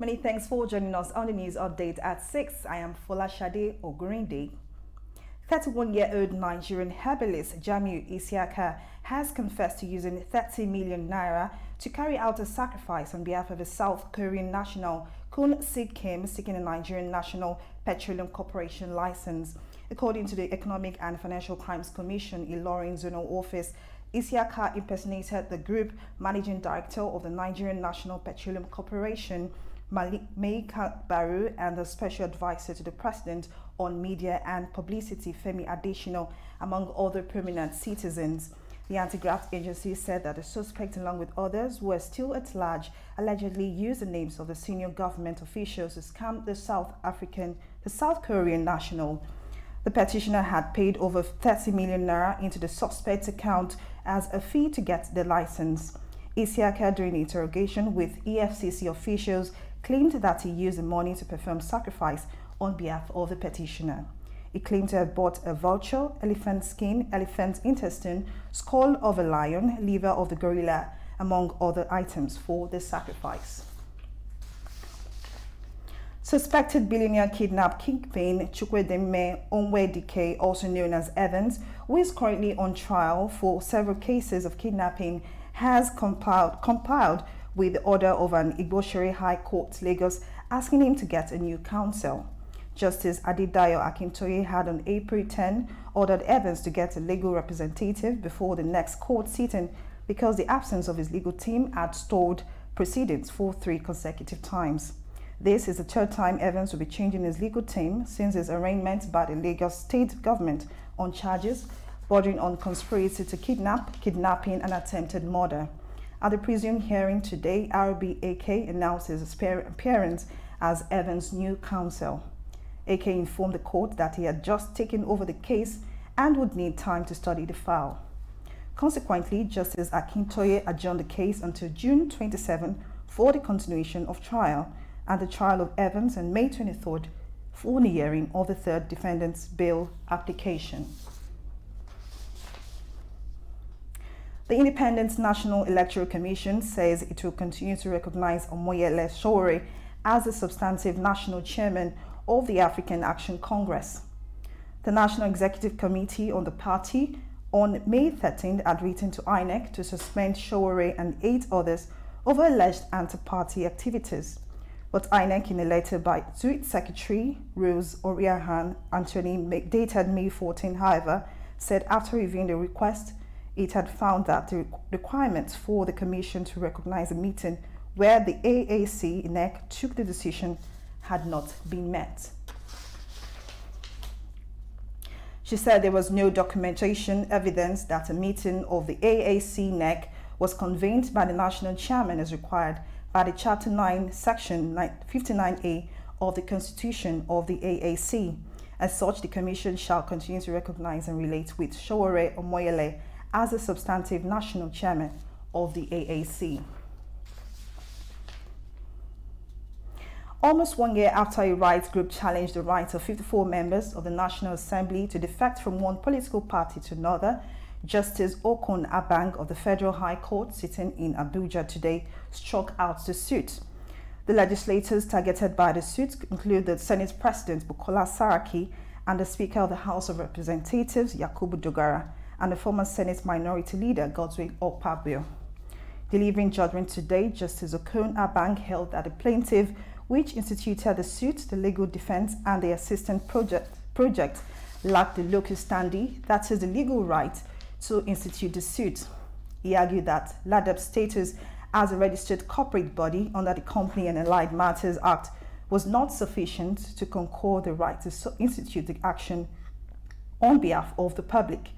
Many thanks for joining us on the news update at 6. I am Folashade Ogurinde. 31-year-old Nigerian herbalist Jamiu Isiaka has confessed to using 30 million naira to carry out a sacrifice on behalf of a South Korean national, Kun Sik Kim, seeking a Nigerian National Petroleum Corporation license. According to the Economic and Financial Crimes Commission Ilorin Zonal Office, Isiaka impersonated the group managing director of the Nigerian National Petroleum Corporation, Maika Baru, and the special advisor to the president on media and publicity, Femi Adesina, among other prominent citizens. The anti-graft agency said that the suspect, along with others who were still at large, allegedly used the names of the senior government officials to scam the South Korean national. The petitioner had paid over 30 million naira into the suspect's account as a fee to get the license. Isiaka, during the interrogation with EFCC officials, claimed that he used the money to perform sacrifice on behalf of the petitioner. He claimed to have bought a vulture, elephant skin, elephant intestine, skull of a lion, liver of the gorilla, among other items for the sacrifice. Suspected billionaire kidnap kingpin Chukwudeme Onwedike, also known as Evans, who is currently on trial for several cases of kidnapping, has compiled with the order of an Igboshere High Court, Lagos, asking him to get a new counsel. Justice Adedayo Akintoye had on April 10 ordered Evans to get a legal representative before the next court sitting because the absence of his legal team had stalled proceedings for 3 consecutive times. This is the 3rd time Evans will be changing his legal team since his arraignment by the Lagos state government on charges bordering on conspiracy to kidnap, kidnapping, and attempted murder. At the presumed hearing today, RBAK announced his appearance as Evans' new counsel. AK informed the court that he had just taken over the case and would need time to study the file. Consequently, Justice Akintoye adjourned the case until June 27 for the continuation of trial and the trial of Evans on May 23rd for the hearing of the 3rd defendant's bail application. The Independent National Electoral Commission says it will continue to recognize Omoyele Sowore as the substantive national chairman of the African Action Congress. The National Executive Committee on the party on May 13th had written to INEC to suspend Sowore and 8 others over alleged anti-party activities. But INEC, in a letter to its secretary, Rose Oriahan Anthony, dated May 14, however, said after reviewing the request, it had found that the requirements for the Commission to recognize a meeting where the AAC INEC took the decision had not been met. She said there was no documentation evidence that a meeting of the AAC INEC was convened by the national chairman as required by the Chapter 9, Section 59A of the Constitution of the AAC. As such, the Commission shall continue to recognize and relate with Sowore Omoyele as a substantive national chairman of the AAC. Almost 1 year after a rights group challenged the rights of 54 members of the National Assembly to defect from one political party to another, Justice Okon Abang of the Federal High Court, sitting in Abuja today, struck out the suit. The legislators targeted by the suit include the Senate President Bukola Saraki and the Speaker of the House of Representatives Yakubu Dogara and the former Senate Minority Leader Godswill Akpabio. Delivering judgment today, Justice Okon Abang held that the plaintiff, which instituted the suit, the legal defense, and the assistant project lacked the locus standi, that is the legal right to institute the suit. He argued that LADEP's status as a registered corporate body under the Company and Allied Matters Act was not sufficient to confer the right to institute the action on behalf of the public.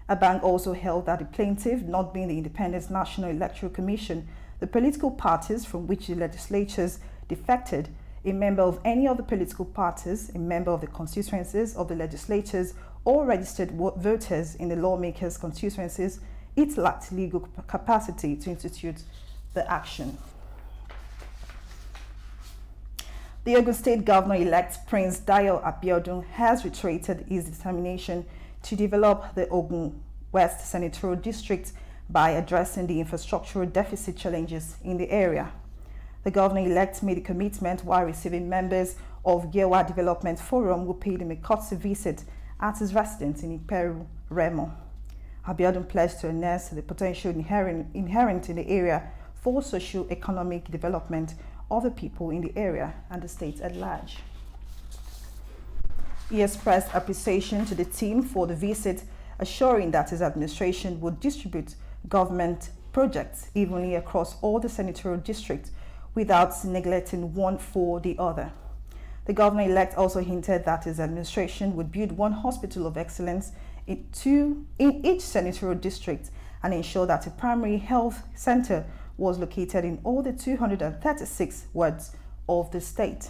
Abang also held that the plaintiff, not being the Independent National Electoral Commission, the political parties from which the legislatures defected, a member of any of the political parties, a member of the constituencies of the legislatures, or registered voters in the lawmakers' constituencies, it lacked legal capacity to institute the action. The Ogun State Governor-elect Prince Dayo Abiodun has reiterated his determination to develop the Ogun West Senatorial District by addressing the infrastructural deficit challenges in the area. The governor-elect made a commitment while receiving members of Yewa Development Forum who paid him a courtesy visit at his residence in Iperu, Remo. Abiodun pledged to harness the potential inherent in the area for socio-economic development of the people in the area and the state at large. He expressed appreciation to the team for the visit, assuring that his administration would distribute government projects evenly across all the senatorial districts without neglecting one for the other. The governor-elect also hinted that his administration would build one hospital of excellence in each senatorial district and ensure that a primary health center was located in all the 236 wards of the state.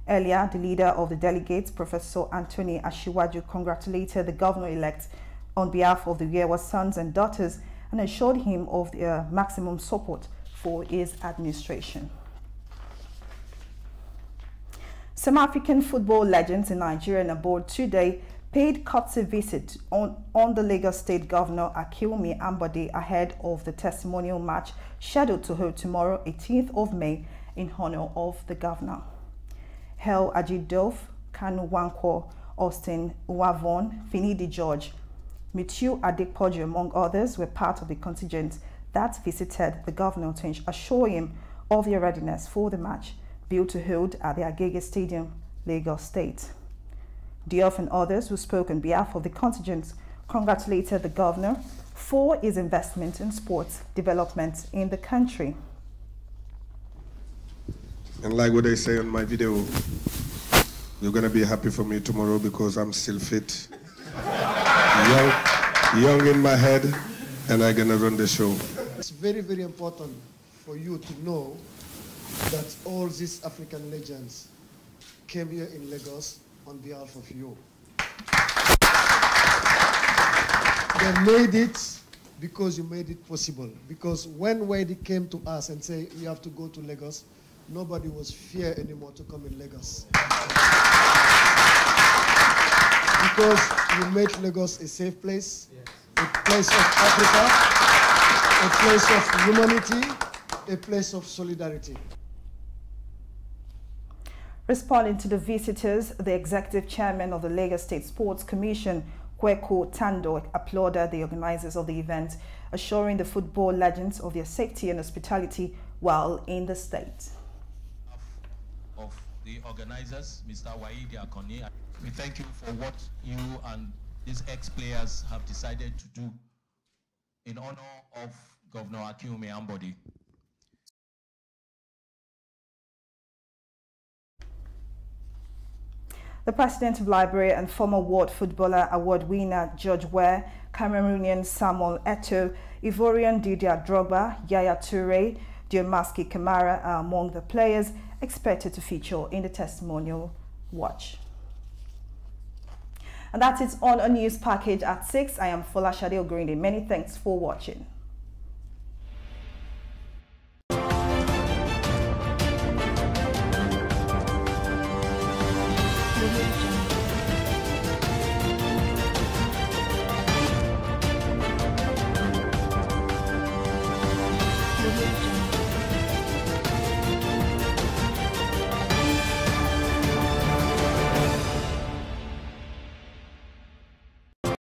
Earlier, the leader of the delegates, Professor Anthony Ashiwaju, congratulated the governor-elect on behalf of the Yewa sons and daughters and assured him of their maximum support for his administration. Some African football legends in Nigeria and abroad today paid courtesy visit on the Lagos State Governor Akiwumi Ambode ahead of the testimonial match scheduled to hold tomorrow, 18th of May, in honor of the governor. Hel Ajidov, Kanu Wankwo, Austin Uwavon, Finidi George, Mitiu Adepoju, among others, were part of the contingent that visited the governor to assure him of their readiness for the match, built to hold at the Agege Stadium, Lagos State. Diouf and others who spoke on behalf of the contingent congratulated the governor for his investment in sports development in the country. And like what they say on my video, you're going to be happy for me tomorrow because I'm still fit, young in my head, and I'm going to run the show. It's very, very important for you to know that all these African legends came here in Lagos on behalf of you. They made it because you made it possible. Because when Wadi came to us and said, you have to go to Lagos, nobody was fear anymore to come in Lagos. Because you made Lagos a safe place, a place of Africa, a place of humanity, a place of solidarity. Responding to the visitors, the executive chairman of the Lagos State Sports Commission, Kweku Tando, applauded the organizers of the event, assuring the football legends of their safety and hospitality while in the state. Of the organizers, Mr. Waidi Akoni, we thank you for what you and these ex-players have decided to do in honor of Governor Akiwumi Ambode. The president of Liberia and former World Footballer Award winner George Weah, Cameroonian Samuel Eto'o, Ivorian Didier Drogba, Yaya Toure, Diomaski Kamara are among the players expected to feature in the testimonial watch. And that's it on a news package at 6. I am Fola Shade Ogrinde. Many thanks for watching.